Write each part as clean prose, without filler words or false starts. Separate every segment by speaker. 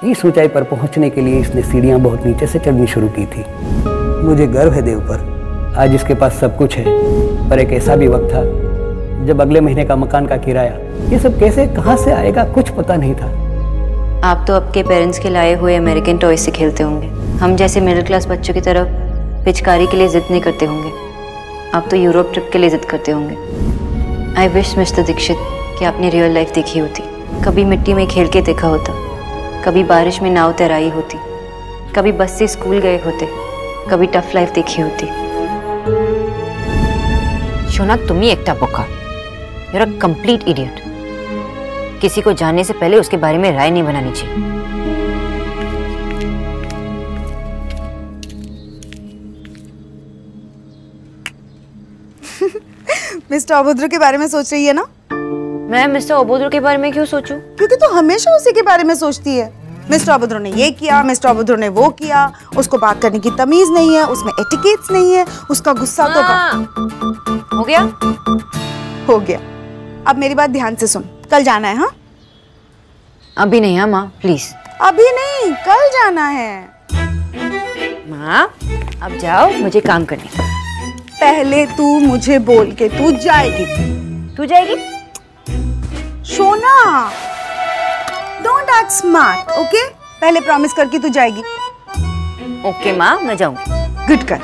Speaker 1: इस ऊंचाई पर पहुंचने के लिए इसने सीढ़ियां बहुत नीचे से चढ़नी शुरू की थी। मुझे गर्व है देव पर, आज इसके पास सब कुछ है। पर एक ऐसा भी वक्त था जब अगले महीने का मकान का किराया, ये सब कैसे कहां से आएगा कुछ पता नहीं था।
Speaker 2: आप तो आपके पेरेंट्स के लाए हुए अमेरिकन टॉय से खेलते होंगे, हम जैसे मिडिल क्लास बच्चों की तरफ पिचकारी के लिए जिद नहीं करते होंगे। आप तो यूरोप ट्रिप के लिए जिद करते होंगे। आई विश मिस्टर दीक्षित कि आपने रियल लाइफ देखी होती, कभी मिट्टी में खेल के देखा होता, कभी बारिश में नाव तैराई होती, कभी बस से स्कूल गए होते, कभी टफ लाइफ देखी होती।
Speaker 3: शोना, तुम ही एक बोका, you are a complete idiot. किसी को जानने से पहले उसके बारे में राय नहीं बनानी चाहिए।
Speaker 4: मिस्टर अभद्र के बारे में सोच रही है ना?
Speaker 3: मैं मिस्टर अभद्र के बारे में क्यों सोचूं?
Speaker 4: क्योंकि तू हमेशा उसी के बारे में सोचती है। मिस्टर अभद्र ने ये किया, मिस्टर अभद्र ने वो किया, उसको बात करने की तमीज नहीं है, उसमें एटिकेट्स नहीं है, उसका गुस्सा तो
Speaker 3: हो गया।
Speaker 4: हो गया। अब मेरी बात ध्यान से सुन, कल जाना है। हाँ,
Speaker 3: अभी नहीं। हाँ माँ प्लीज।
Speaker 4: अभी नहीं, कल जाना है।
Speaker 3: माँ अब जाओ, मुझे काम करने।
Speaker 4: पहले तू मुझे बोल के तू जाएगी।
Speaker 3: तू जाएगी?
Speaker 4: Shona, don't act smart, okay? पहले प्रॉमिस करके तू जाएगी।
Speaker 3: ओके माँ, मैं जाऊंगी।
Speaker 4: गुड कर।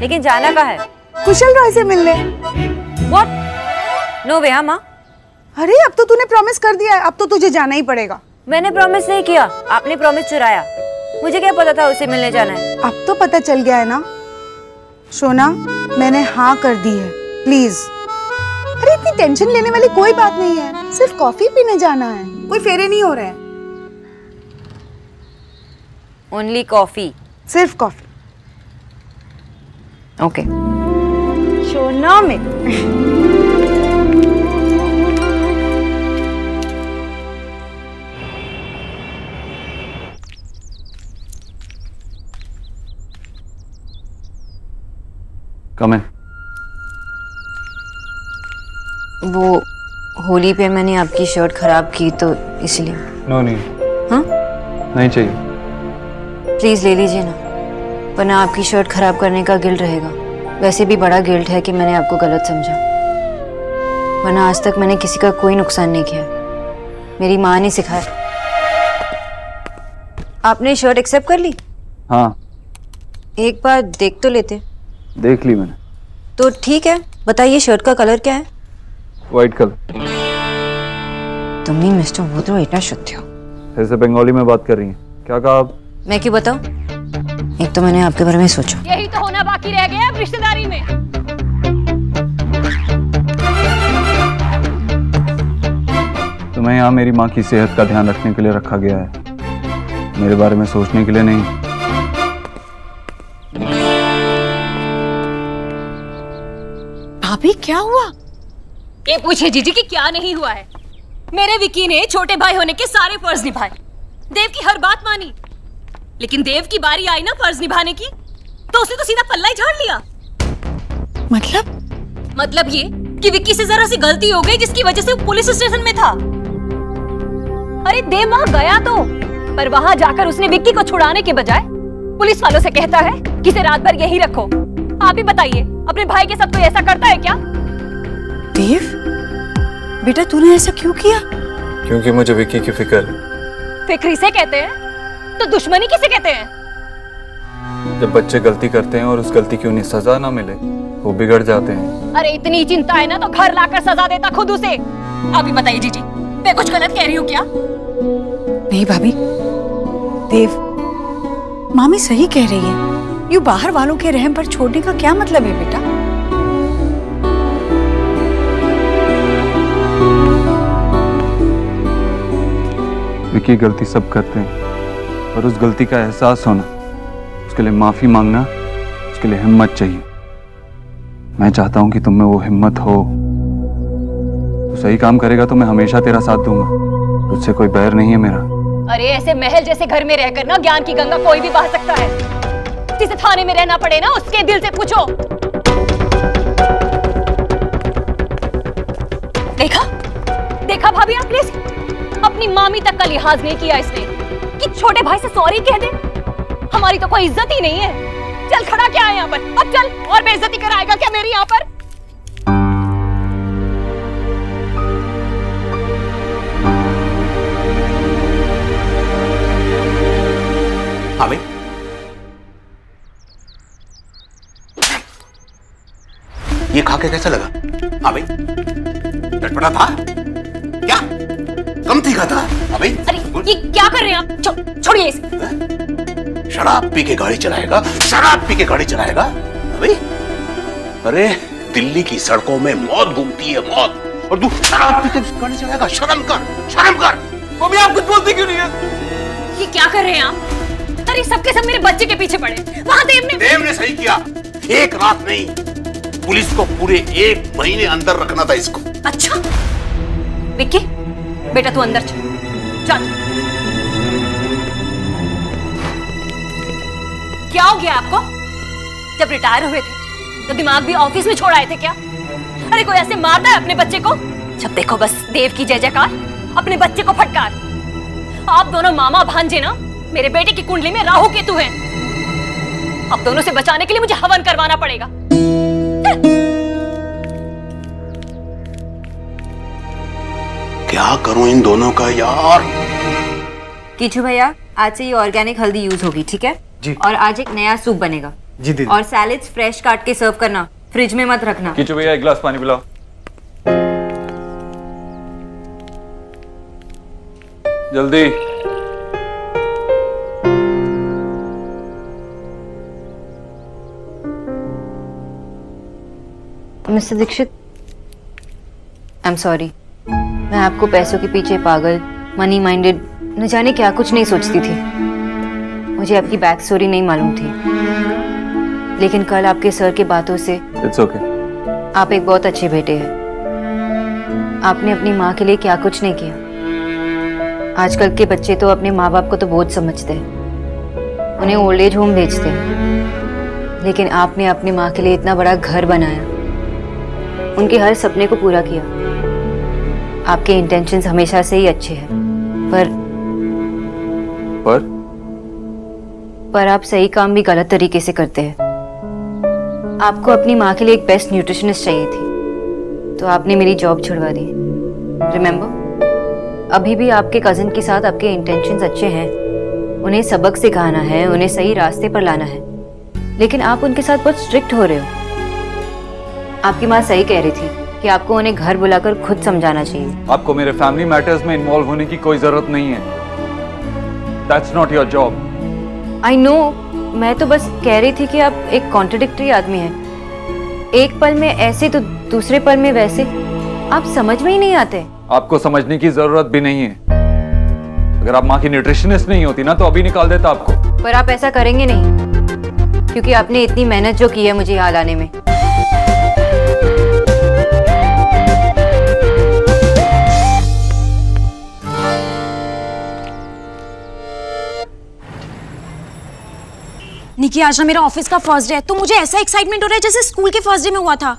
Speaker 3: लेकिन जाना कहाँ है?
Speaker 4: कुशल रॉय से मिलने।
Speaker 3: What? नो वे। हाँ माँ।
Speaker 4: अरे अब तो तूने प्रॉमिस कर दिया है, अब तो तुझे जाना ही पड़ेगा।
Speaker 3: मैंने प्रॉमिस नहीं किया, आपने प्रॉमिस चुराया। मुझे क्या पता था उसे मिलने जाना है।
Speaker 4: अब तो पता चल गया है ना। शोना, मैंने हाँ कर दी है, प्लीज। अरे इतनी टेंशन लेने वाली कोई बात नहीं है, सिर्फ कॉफी पीने जाना है, कोई फेरे नहीं हो रहे हैं।
Speaker 3: Only coffee?
Speaker 4: सिर्फ कॉफी।
Speaker 3: ओके।
Speaker 4: शोना में
Speaker 5: कम है।
Speaker 3: वो होली पे मैंने आपकी शर्ट खराब की तो इसलिए।
Speaker 5: नो नहीं।
Speaker 3: हाँ?
Speaker 5: नहीं चाहिए।
Speaker 3: प्लीज ले लीजिए ना, वरना आपकी शर्ट खराब करने का गिल्ट रहेगा। वैसे भी बड़ा गिल्ट है कि मैंने आपको गलत समझा, वरना आज तक मैंने किसी का कोई नुकसान नहीं किया। मेरी माँ ने सिखाया। आपने शर्ट एक्सेप्ट कर ली?
Speaker 5: हाँ।
Speaker 3: एक बार देख तो लेते।
Speaker 5: देख ली मैंने।
Speaker 3: तो ठीक है, बताइए शर्ट का कलर क्या है?
Speaker 5: White colour.
Speaker 3: तुम ही मिस्टर अभद्र इतना शुद्ध हो।
Speaker 5: फिर से बंगाली में बात कर रही हैं। क्या कहा आप?
Speaker 3: मैं क्यों बताऊं? एक तो मैंने आपके बारे में सोचा।
Speaker 6: यही तो होना बाकी रह गया रिश्तेदारी में।
Speaker 5: तुम्हें यहाँ मेरी माँ की सेहत का ध्यान रखने के लिए रखा गया है, मेरे बारे में सोचने के लिए नहीं।
Speaker 6: भाभी क्या हुआ? ये पूछे जीजी कि क्या नहीं हुआ है। मेरे विकी ने छोटे भाई होने के सारे फर्ज निभाए, देव की हर बात मानी, लेकिन देव की बारी आई ना फर्ज निभाने की तो उसने तो सीधा पल्ला ही झाड़ लिया। मतलब ये कि विक्की से जरा सी गलती हो गई जिसकी वजह से वो पुलिस स्टेशन में था। अरे देव वहां गया तो, पर वहां जाकर उसने विक्की को छुड़ाने के बजाय पुलिस वालों से कहता है कि इसे रात भर यहीं रखो। आप ही बताइए, अपने भाई के साथ कोई ऐसा करता है क्या?
Speaker 4: देव बेटा, तूने ऐसा क्यों किया?
Speaker 5: क्योंकि मुझे विक्की की फिक्र है।
Speaker 6: फिक्र इसे कहते हैं, तो दुश्मनी किसे कहते हैं?
Speaker 5: जब बच्चे गलती करते हैं और उस गलती की उन्हें सजा ना मिले, वो बिगड़ जाते हैं।
Speaker 6: अरे इतनी चिंता है ना तो घर लाकर सजा देता खुद उसे। आप ही बताइए जीजी, मैं कुछ गलत कह रही हूँ क्या?
Speaker 4: नहीं भाभी, देव मामी सही कह रही है। यू बाहर वालों के रहम पर छोड़ने का क्या मतलब है बेटा?
Speaker 5: विक्की गलती सब करते हैं, पर उस गलती का एहसास होना, उसके लिए माफी मांगना, उसके लिए हिम्मत चाहिए। मैं चाहता हूं कि तुम में वो हिम्मत हो। तू सही काम करेगा तो मैं हमेशा तेरा साथ दूंगा, तुझसे कोई बैर नहीं है मेरा।
Speaker 6: अरे ऐसे महल जैसे घर में रहकर ना ज्ञान की गंगा कोई भी बहा सकता है। जिसे थाने में रहना पड़े ना उसके दिल से पूछो। देखा देखा भाभी, आपने अपनी मामी तक का लिहाज नहीं किया इसने कि छोटे भाई से सॉरी कह दे। हमारी तो कोई इज्जत ही नहीं है। चल खड़ा क्या है यहाँ पर, अब चल, और बेइज्जती कराएगा क्या मेरी यहाँ पर?
Speaker 7: अबे ये खा के कैसा लगा? अबे चटपटा था क्या? कम तीखा था? अबे
Speaker 6: अरे ये क्या कर रहे हैं आप? छोड़िए इसे।
Speaker 7: शराब पी के गाड़ी चलाएगा, शराब पी के गाड़ी चलाएगा। अबे अरे दिल्ली की सड़कों में मौत घूमती है, मौत, और तू शराब पी के गाड़ी चलाएगा? शर्म कर, शर्म कर। मम्मी आप कुछ बोलती क्यों नहीं है?
Speaker 6: ये क्या कर रहे हैं आप? अरे सबके सब मेरे बच्चे के पीछे पड़े। वहां देव ने
Speaker 7: सही किया। एक रात नहीं, पुलिस को पूरे 1 महीने अंदर रखना था इसको।
Speaker 6: अच्छा विक्की बेटा तू अंदर चल, चल। क्या हो गया आपको? जब रिटायर हुए थे तो दिमाग भी ऑफिस में छोड़ आए थे क्या? अरे कोई ऐसे मारता है अपने बच्चे को? जब देखो बस देव की जय जयकार, अपने बच्चे को फटकार। आप दोनों मामा भांजे ना मेरे बेटे की कुंडली में राहु केतु हैं। अब दोनों से बचाने के लिए मुझे हवन करवाना पड़ेगा।
Speaker 7: क्या करूं इन दोनों का यार?
Speaker 3: किचू भैया आज से ये ऑर्गेनिक हल्दी यूज होगी, ठीक है
Speaker 1: जी।
Speaker 3: और आज एक नया सूप बनेगा
Speaker 1: जी दीदी।
Speaker 3: और सैलेड्स फ्रेश काट के सर्व करना, फ्रिज में मत रखना।
Speaker 5: किचू भैया एक गिलास पानी पिलाओ। जल्दी।
Speaker 3: Mister Dikshit, I am sorry. मैं आपको पैसों के पीछे पागल, मनी माइंडेड, न जाने क्या कुछ नहीं सोचती थी। मुझे आपकी बैक स्टोरी नहीं मालूम थी, लेकिन कल आपके सर की बातों से
Speaker 5: इट्स ओके।
Speaker 3: आप एक बहुत अच्छे बेटे हैं। आपने अपनी माँ के लिए क्या कुछ नहीं किया। आजकल के बच्चे तो अपने माँ बाप को तो बोझ समझते हैं, उन्हें ओल्ड एज होम भेजते हैं, लेकिन आपने अपनी माँ के लिए इतना बड़ा घर बनाया, उनके हर सपने को पूरा किया। आपके इंटेंशंस हमेशा से ही अच्छे हैं, पर आप सही काम भी गलत तरीके से करते हैं। आपको अपनी माँ के लिए एक बेस्ट न्यूट्रिशनिस्ट चाहिए थी, तो आपने मेरी जॉब छुड़वा दी। रिमेम्बर, अभी भी आपके कजिन के साथ आपके इंटेंशंस अच्छे हैं, उन्हें सबक सिखाना है, उन्हें सही रास्ते पर लाना है, लेकिन आप उनके साथ बहुत स्ट्रिक्ट हो रहे हो। आपकी माँ सही कह रही थी कि आपको उन्हें घर बुलाकर खुद समझाना चाहिए।
Speaker 5: आपको मेरे फैमिली मैटर्स में इन्वॉल्व होने की कोई जरूरत नहीं है। That's not your job.
Speaker 3: I know, मैं तो बस कह रही थी कि आप एक कॉन्ट्रडिक्टरी आदमी हैं। एक पल में ऐसे तो दूसरे पल में वैसे। आप समझ में ही नहीं आते।
Speaker 5: आपको समझने की जरूरत भी नहीं है। अगर आप माँ की न्यूट्रिशनिस्ट नहीं होती ना तो अभी निकाल देता आपको।
Speaker 3: पर आप ऐसा करेंगे नहीं, क्योंकि आपने इतनी मेहनत जो की है मुझे यहाँ लाने में।
Speaker 8: निकी आज ना मेरा ऑफिस का फर्स्ट डे है, तो मुझे ऐसा एक्साइटमेंट हो रहा है जैसे स्कूल के फर्स्ट डे में हुआ था।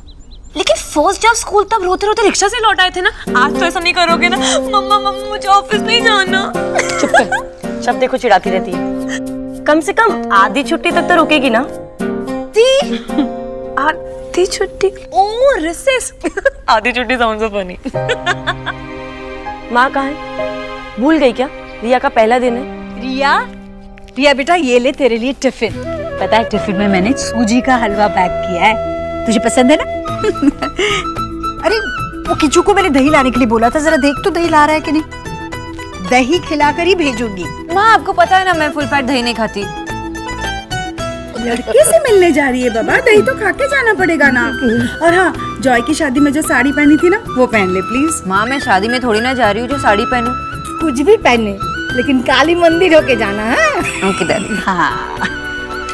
Speaker 8: लेकिन फर्स्ट डे ऑफ स्कूल तब रोते रोते रिक्शा से लौट आए थे ना। आज तो ऐसा नहीं करोगे ना? मम्मा मम्मा मुझे ऑफिस नहीं जाना।
Speaker 9: चुप कर, जब देखो चिढ़ाती रहती है। कम से कम आधी छुट्टी तक तो रुकेगी ना? आधी छुट्टी? ओह रिसेस। आधी छुट्टी साउंड सो फनी। माँ कहाँ है? भूल गई क्या? रिया का पहला दिन है।
Speaker 10: रिया बेटा ये ले तेरे लिए टिफिन। पता है टिफिन में मैंने सूजी का हलवा पैक किया है, तुझे पसंद है ना?
Speaker 4: अरे वो किचू को मैंने दही लाने के लिए बोला था, जरा देख तो दही ला रहा है कि नहीं। दही खिलाकर ही भेजूंगी।
Speaker 3: माँ आपको पता है ना मैं फुल फैट दही नहीं खाती।
Speaker 4: लड़के से मिलने जा रही है बाबा, दही तो खा के जाना पड़ेगा ना। और हाँ, जॉय की शादी में जो साड़ी पहनी थी ना वो पहन ले प्लीज।
Speaker 3: माँ मैं शादी में थोड़ी ना जा रही हूँ जो साड़ी पहनूं।
Speaker 10: कुछ भी पहने लेकिन काली मंदिर होके जाना है।
Speaker 3: Okay daddy.
Speaker 10: हाँ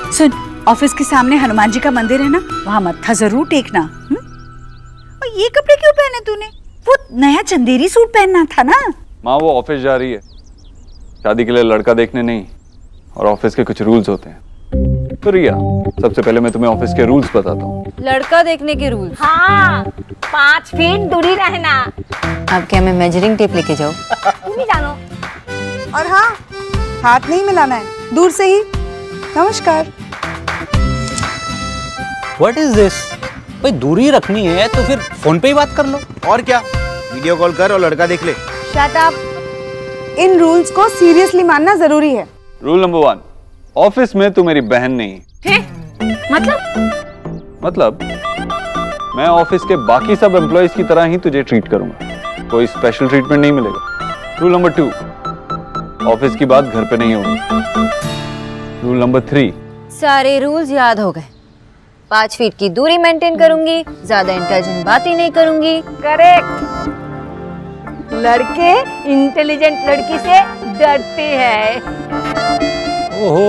Speaker 10: सुन, ऑफिस के सामने हनुमान जी का मंदिर है ना, वहाँ मत्था जरूर टेकना। और ये कपड़े क्यों पहने तूने? वो नया चंदेरी सूट पहनना था ना।
Speaker 5: माँ वो ऑफिस जा रही है, शादी के लिए लड़का देखने नहीं, और ऑफिस के कुछ रूल्स होते हैं। तो रिया सबसे पहले मैं तुम्हें ऑफिस के रूल्स बताता हूँ।
Speaker 3: लड़का देखने के रूल्स?
Speaker 6: हाँ 5 फीट दूरी रहना।
Speaker 3: अब क्या मैं मेजरिंग टेप लेके जाऊँ?
Speaker 6: तुम ही जानो।
Speaker 4: और हाँ, हाथ नहीं मिलाना है, दूर से ही। नमस्कार।
Speaker 11: What is this? भाई दूरी रखनी है तो फिर फोन पे ही बात कर लो।
Speaker 12: और क्या, वीडियो कॉल कर और लड़का देख ले।
Speaker 4: Shut up. इन रूल्स को सीरियसली मानना जरूरी है।
Speaker 5: रूल नंबर 1, ऑफिस में तू मेरी बहन नहीं। मतलब मैं ऑफिस के बाकी सब एम्प्लॉइज की तरह ही तुझे ट्रीट करूंगा, कोई स्पेशल ट्रीटमेंट नहीं मिलेगा। रूल नंबर 2, ऑफिस की बात घर पे नहीं होगी। रूल नंबर 3,
Speaker 3: सारे रूल्स याद हो गए। 5 फीट की दूरी मेंटेन करूंगी, ज्यादा इंटेलिजेंट बातें नहीं करूंगी।
Speaker 6: करेक्ट। लड़के इंटेलिजेंट लड़की से डरते हैं।
Speaker 11: ओहो,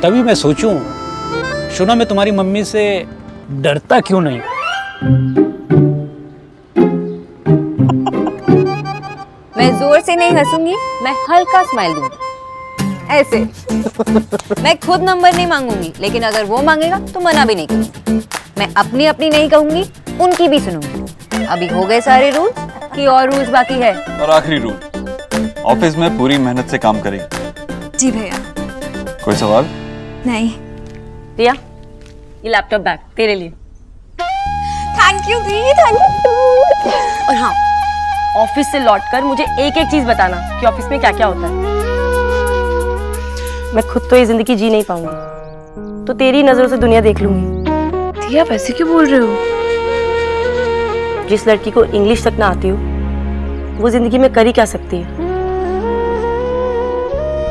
Speaker 11: तभी मैं सोचूं, सुना मैं तुम्हारी मम्मी से डरता क्यों नहीं?
Speaker 3: मैं जोर से नहीं हंसूंगी, मैं हल्का स्माइल दूंगी, ऐसे। मैं खुद नंबर नहीं मांगूंगी, लेकिन अगर वो मांगेगा तो मना भी नहीं करूंगी। मैं अपनी नहीं कहूंगी, उनकी भी सुनूंगी। अभी हो गए सारे रूल्स कि और रूल्स बाकी है?
Speaker 5: और आखिरी रूल, ऑफिस में पूरी मेहनत से काम करेगी।
Speaker 8: जी भैया।
Speaker 5: कोई सवाल?
Speaker 8: नहीं।
Speaker 9: रिया, ये लैपटॉप बैग तेरे लिए।
Speaker 8: Thank you the, thank you.
Speaker 9: और हाँ, ऑफिस से लौटकर मुझे एक चीज बताना कि ऑफिस में क्या क्या होता है। मैं खुद तो ये जिंदगी जी नहीं पाऊंगी, तो तेरी नजरों से दुनिया देख लूंगी।
Speaker 8: दी, आप ऐसे क्यों बोल रहे हो?
Speaker 9: जिस लड़की को इंग्लिश तक ना आती हो, वो जिंदगी में कर ही क्या सकती है।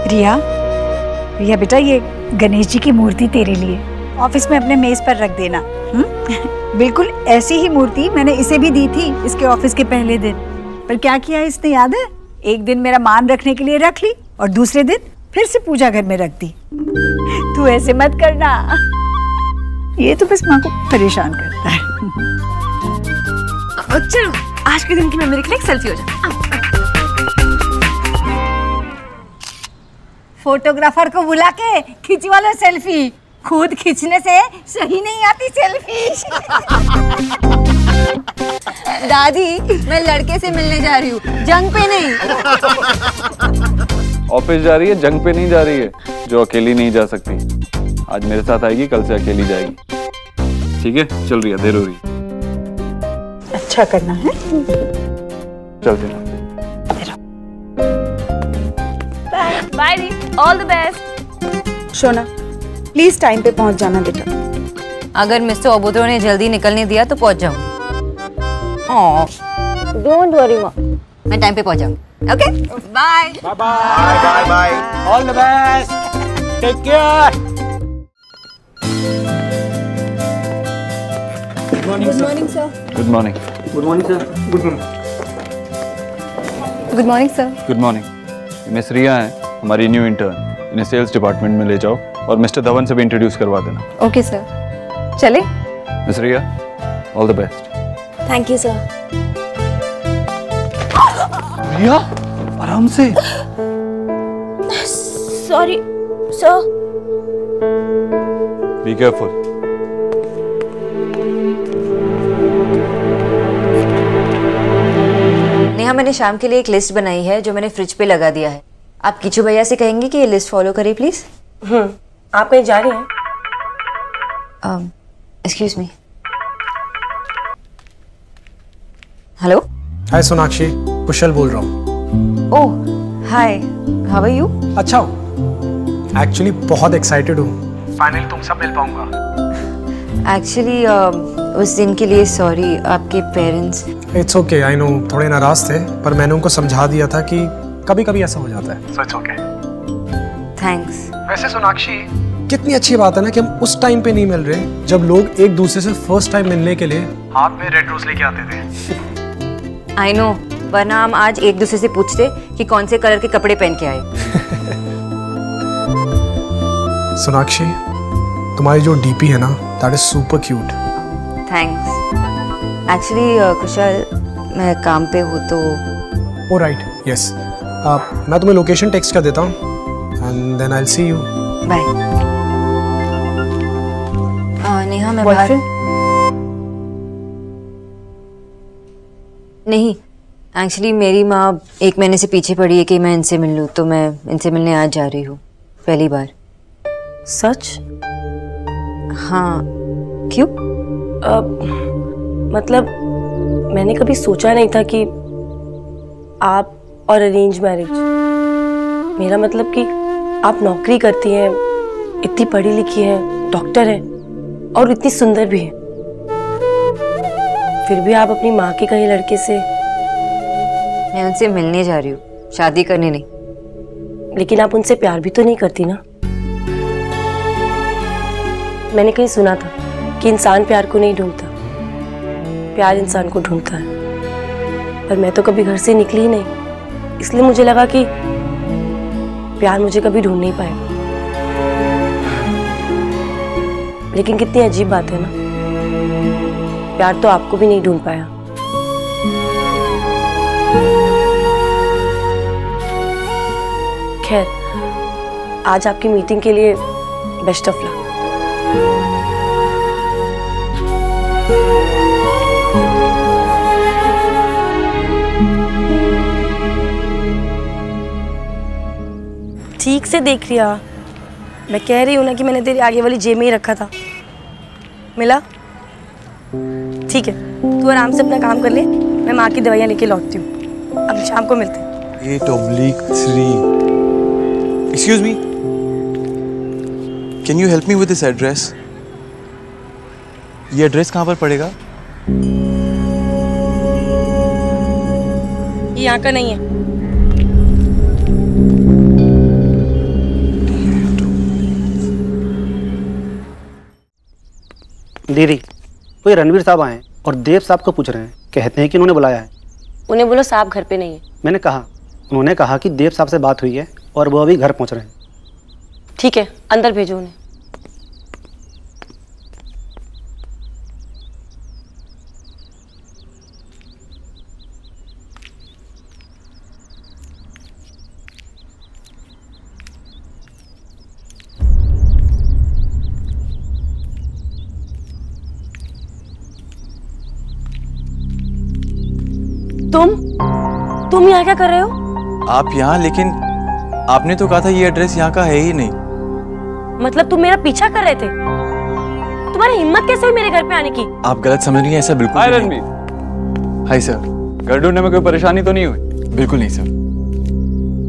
Speaker 10: रिया बेटा, ये गणेश जी की मूर्ति तेरे लिए ऑफिस में अपने मेज पर रख देना। बिल्कुल ऐसी ही मूर्ति मैंने इसे भी दी थी इसके ऑफिस के पहले दिन। पर क्या किया इसने याद है? एक दिन मेरा मान रखने के लिए रख ली और दूसरे दिन फिर से पूजा घर में रख दी। तू ऐसे मत करना, ये तो बस माँ को परेशान करता है।
Speaker 8: चलो, आज के दिन की मेमोरी के लिए एक सेल्फी हो जाए।
Speaker 10: फोटोग्राफर को बुला के खिंचवा लो सेल्फी। खुद खींचने से सही नहीं आती सेल्फी।
Speaker 3: दादी, मैं लड़के से मिलने जा रही हूँ, जंग पे नहीं।
Speaker 5: ऑफिस जा रही है, जंग पे नहीं जा रही है। जो अकेली नहीं जा सकती, आज मेरे साथ आएगी, कल से अकेली जाएगी। ठीक है, चल रही है, देर हो रही है।
Speaker 10: अच्छा करना है।
Speaker 5: चल देना।
Speaker 6: By the, all the best.
Speaker 4: Shona, please time पे पहुंच जाना बेटा।
Speaker 3: अगर मिस्टर ओबुद्रो ने जल्दी निकलने दिया तो पहुंच जाऊंगी। डोंट वरी माँ, मैं टाइम पे पहुंच जाऊंगी। Okay, bye
Speaker 12: bye bye bye.
Speaker 11: All the best, take care.
Speaker 5: Good morning sir.
Speaker 1: Good morning sir.
Speaker 5: Good morning sir. Good morning. Miss Riya है, हमारी न्यू इंटर्न। इन्हें सेल्स डिपार्टमेंट में ले जाओ और मिस्टर धवन से भी इंट्रोड्यूस करवा देना।
Speaker 3: ओके सर, चले।
Speaker 5: Miss Riya, all the best.
Speaker 8: Thank you sir.
Speaker 5: Riya, आराम से।
Speaker 8: Sorry sir.
Speaker 5: Be careful.
Speaker 3: Neha, मैंने शाम के लिए एक लिस्ट बनाई है जो मैंने फ्रिज पे लगा दिया है। आप किचू भैया से कहेंगे कि ये लिस्ट फॉलो करिए प्लीज।
Speaker 9: आप कहीं जा रही हैं?
Speaker 3: Excuse me. हेलो।
Speaker 13: हाय सोनाक्षी, कुशल बोल रहा हूँ।
Speaker 3: ओह हाय, हाउ आर यू?
Speaker 13: अच्छा हूँ, एक्चुअली बहुत एक्साइटेड हूँ। फाइनली तुमसे मिल पाऊंगा।
Speaker 3: एक्चुअली उस दिन के लिए सॉरी, आपके parents.
Speaker 13: It's okay, I know थोड़े नाराज थे, पर मैंने उनको समझा दिया था कि कभी कभी ऐसा हो जाता है। So it's okay.
Speaker 3: थैंक्स।
Speaker 13: वैसे सोनाक्षी, कितनी अच्छी बात है ना कि हम उस टाइम पे नहीं मिल रहे जब लोग एक दूसरे से फर्स्ट टाइम मिलने के लिए हाथ में रेड रोज लेके आते थे।
Speaker 3: आई नो, वरना हम आज एक दूसरे से पूछते कि कौन से कलर के कपड़े पहन के आए।
Speaker 13: सोनाक्षी, तुम्हारी जो डीपी है ना, that is super cute.
Speaker 3: Thanks. Actually Kushal, मैं काम पे हूँ तो।
Speaker 13: Oh right, yes. मैं तुम्हें लोकेशन टेक्स्ट कर देता हूँ and then I will see you.
Speaker 3: Bye. Neha, मैं बाहर। नहीं, एक्चुअली मेरी माँ 1 महीने से पीछे पड़ी है कि मैं इनसे मिल लूँ, तो मैं इनसे मिलने आज जा रही हूँ पहली बार।
Speaker 9: सच?
Speaker 3: हाँ। क्यों?
Speaker 9: मतलब मैंने कभी सोचा नहीं था कि आप और अरेंज मैरिज, मेरा मतलब कि आप नौकरी करती हैं, इतनी पढ़ी लिखी हैं, डॉक्टर हैं और इतनी सुंदर भी हैं, फिर भी आप अपनी माँ के कहीं लड़के से।
Speaker 3: मैं उनसे मिलने जा रही हूँ, शादी करने नहीं।
Speaker 9: लेकिन आप उनसे प्यार भी तो नहीं करती ना? मैंने कहीं सुना था कि इंसान प्यार को नहीं ढूंढता, प्यार इंसान को ढूंढता है। पर मैं तो कभी घर से निकली ही नहीं, इसलिए मुझे लगा कि प्यार मुझे कभी ढूंढ नहीं पाएगा। लेकिन कितनी अजीब बात है ना, प्यार तो आपको भी नहीं ढूंढ पाया। खैर, आज आपकी मीटिंग के लिए बेस्ट ऑफ लक। ठीक से देख लिया, मैं कह रही हूँ ना कि मैंने तेरी आगे वाली जेब में ही रखा था। मिला? ठीक है, तू आराम से अपना काम कर ले, मैं माँ की दवाइयाँ लेके लौटती हूँ। अब शाम को मिलते हैं।
Speaker 14: 8/3। Excuse me, can you help me with this address? ये एड्रेस कहाँ पर पड़ेगा?
Speaker 9: ये यहाँ का नहीं है।
Speaker 1: दीदी, कोई रणवीर साहब आए और देव साहब को पूछ रहे हैं, कहते हैं कि उन्होंने बुलाया है।
Speaker 9: उन्हें बोलो साहब घर पे नहीं है।
Speaker 1: मैंने कहा, उन्होंने कहा कि देव साहब से बात हुई है और वो अभी घर पहुंच रहे हैं।
Speaker 9: ठीक है, अंदर भेजो उन्हें। तुम यहाँ क्या कर रहे हो?
Speaker 14: आप यहाँ, लेकिन आपने तो कहा था ये एड्रेस यहाँ का है ही नहीं।
Speaker 9: मतलब तुम मेरा पीछा कर रहे थे? तुम्हारी हिम्मत कैसे हुई मेरे घर पे आने की?
Speaker 14: आप गलत समझ रही हैं, ऐसा बिल्कुल
Speaker 5: हाय
Speaker 14: नहीं।
Speaker 5: रणवीर।
Speaker 14: Hi sir.
Speaker 5: घर ढूंढने में कोई परेशानी तो नहीं हुई?
Speaker 14: बिल्कुल नहीं सर।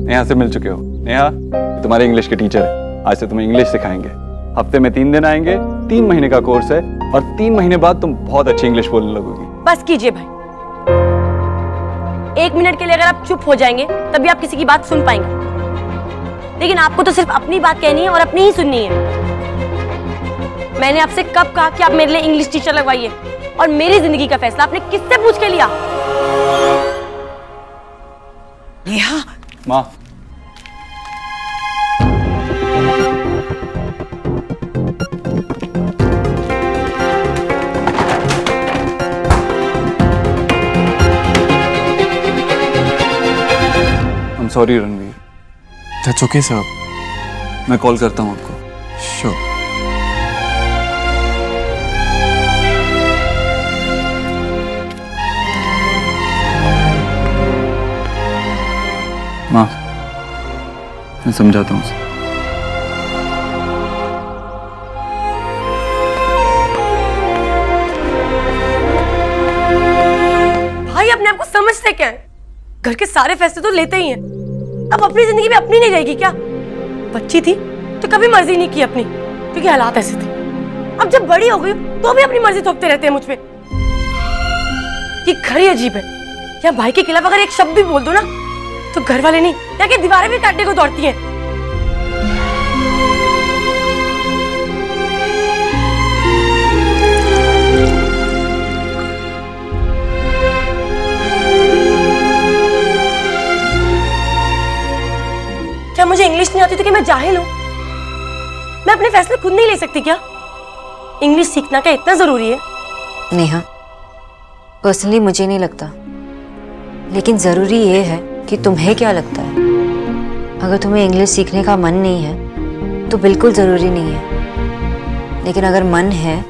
Speaker 5: नेहा से मिल चुके हो? नेहा तुम्हारे इंग्लिश के टीचर है, आज से तुम्हें इंग्लिश सिखाएंगे। हफ्ते में 3 दिन आएंगे, 3 महीने का कोर्स है और 3 महीने बाद तुम बहुत अच्छी इंग्लिश बोलने लगोगी।
Speaker 9: बस कीजिए भाई, 1 मिनट के लिए अगर आप चुप हो जाएंगे तभी आप किसी की बात सुन पाएंगे, लेकिन आपको तो सिर्फ अपनी बात कहनी है और अपनी ही सुननी है। मैंने आपसे कब कहा कि आप मेरे लिए इंग्लिश टीचर लगवाइए, और मेरी जिंदगी का फैसला आपने किससे पूछ के लिया?
Speaker 8: नेहा।
Speaker 5: माँ, sorry Ranveer.
Speaker 14: That's okay sir।
Speaker 5: मैं कॉल करता हूँ आपको।
Speaker 14: Sure।
Speaker 5: माँ, मैं समझाता हूँ उसे।
Speaker 9: भाई अपने आप को समझते क्या है? घर के सारे फैसले तो लेते ही हैं, अब अपनी जिंदगी में अपनी नहीं रहेगी क्या? बच्ची थी तो कभी मर्जी नहीं की अपनी, क्योंकि हालात ऐसे थे। अब जब बड़ी हो गई तो भी अपनी मर्जी थोपते रहते हैं मुझ पे। ये घर ही अजीब है, या भाई के खिलाफ अगर एक शब्द भी बोल दो ना तो घर वाले नहीं, यहाँ की दीवारें भी काटने को दौड़ती हैं। क्या मुझे इंग्लिश नहीं आती तो कि मैं जाहिल हूं? मैं अपने फैसले खुद नहीं ले सकती क्या? इंग्लिश सीखना क्या इतना जरूरी है?
Speaker 3: नेहा, पर्सनली मुझे नहीं लगता, लेकिन जरूरी ये है कि तुम्हें क्या लगता है। अगर तुम्हें इंग्लिश सीखने का मन नहीं है तो बिल्कुल जरूरी नहीं है, लेकिन अगर मन है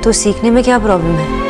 Speaker 3: तो सीखने में क्या प्रॉब्लम है?